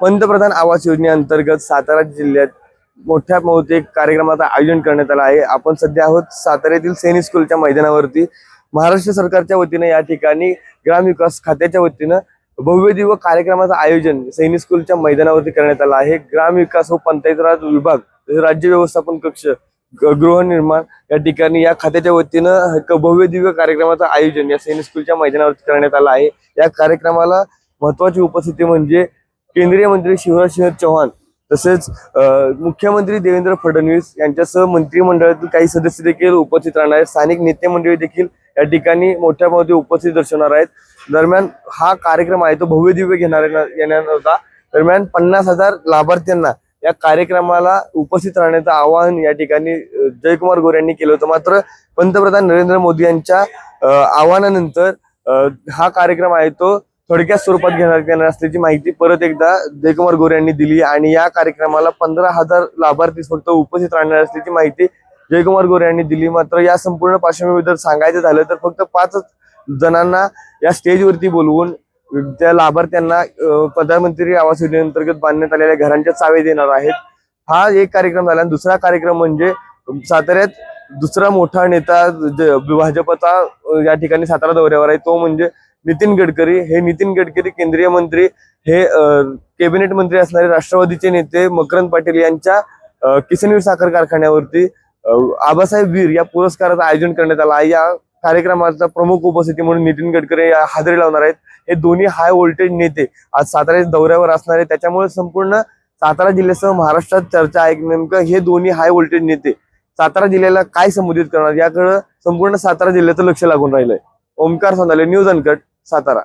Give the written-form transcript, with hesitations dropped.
पंतप्रधान आवास योजनेअंतर्गत सातारा जिल्ह्यात मोठ्या बहुतेक कार्यक्रमाचं आयोजन करण्यात आलं आहे। आपण सध्या आहोत सातारा येथील सैनिक स्कूलच्या मैदानावरती। महाराष्ट्र सरकारच्या वतीने या ठिकाणी ग्रामविकास खात्याच्या वतीने भव्य दिव्य कार्यक्रमाचं आयोजन सैनिक स्कूलच्या मैदानावरती करण्यात आलं आहे। ग्रामविकास व पंचायत राज विभाग, राज्य व्यवस्थापन कक्ष, गृहनिर्माण या ठिकाणी या खात्याच्या वतीने एक भव्य दिव्य कार्यक्रमाचं आयोजन या सैनिक स्कूलच्या मैदानावरती करण्यात आलं आहे। या कार्यक्रमाला महत्त्वाची उपस्थिती म्हणजे केंद्रीय मंत्री शिवराज सिंह चौहान, तसेच मुख्यमंत्री देवेंद्र फडणवीस यांच्यासह मंत्रिमंडळातील काही सदस्य देखील उपस्थित राहणार आहेत। स्थानिक नेते मंडळी देखील या ठिकाणी मोठ्या प्रमाणात उपस्थित दर्शवणार आहेत। दरम्यान हा कार्यक्रम आहे तो भव्य दिव्य येणार होता। दरम्यान 50,000 लाभार्थ्यांना या कार्यक्रमाला उपस्थित राहण्याचं आवाहन या ठिकाणी जयकुमार गोरे यांनी केलं होतं। मात्र पंतप्रधान नरेंद्र मोदी यांच्या आवाहनानंतर हा कार्यक्रम आहे तो थोडक्यात स्वरूपात घेणार असल्याची माहिती परत एकदा जयकुमार गोरे यांनी दिली आणि या कार्यक्रमाला 15,000 लाभार्थी फक्त उपस्थित राहणार असल्याची माहिती जयकुमार गोरे यांनी दिली। मात्र या संपूर्ण पार्श्वभूमीबद्दल सांगायचं झालं तर फक्त 5 जणांना या स्टेजवरती बोलवून त्या लाभार्थ्यांना प्रधानमंत्री आवास योजनेअंतर्गत बांधण्यात आलेल्या घरांच्या चावे देणार आहेत। हा एक कार्यक्रम झाला। दुसरा कार्यक्रम म्हणजे साताऱ्यात दुसरा मोठा नेता भाजपचा या ठिकाणी सातारा दौऱ्यावर आहे, तो म्हणजे नितीन गडकरी। हे नितीन गडकरी केंद्रीय मंत्री, हे कॅबिनेट मंत्री असणारे राष्ट्रवादीचे नेते मकरंद पाटील यांच्या किसनवीर साखर कारखान्यावरती आबासाहेब वीर या पुरस्काराचं आयोजन करण्यात आलं आहे। या कार्यक्रमाचा प्रमुख उपस्थिती म्हणून नितीन गडकरी हजेरी लावणार आहेत। हे दोन्ही हाय व्होल्टेज नेते आज सातारा दौऱ्यावर असणार आहेत। त्याच्यामुळे संपूर्ण सातारा जिल्ह्यासह महाराष्ट्रात चर्चा आहे नेमकं हे दोन्ही हाय व्होल्टेज नेते सातारा जिल्ह्याला काय संबोधित करणार याकडे संपूर्ण सातारा जिल्ह्याचं लक्ष लागून राहिलंय। ओमकार सोनाले, न्यूज अनकट, सातारा।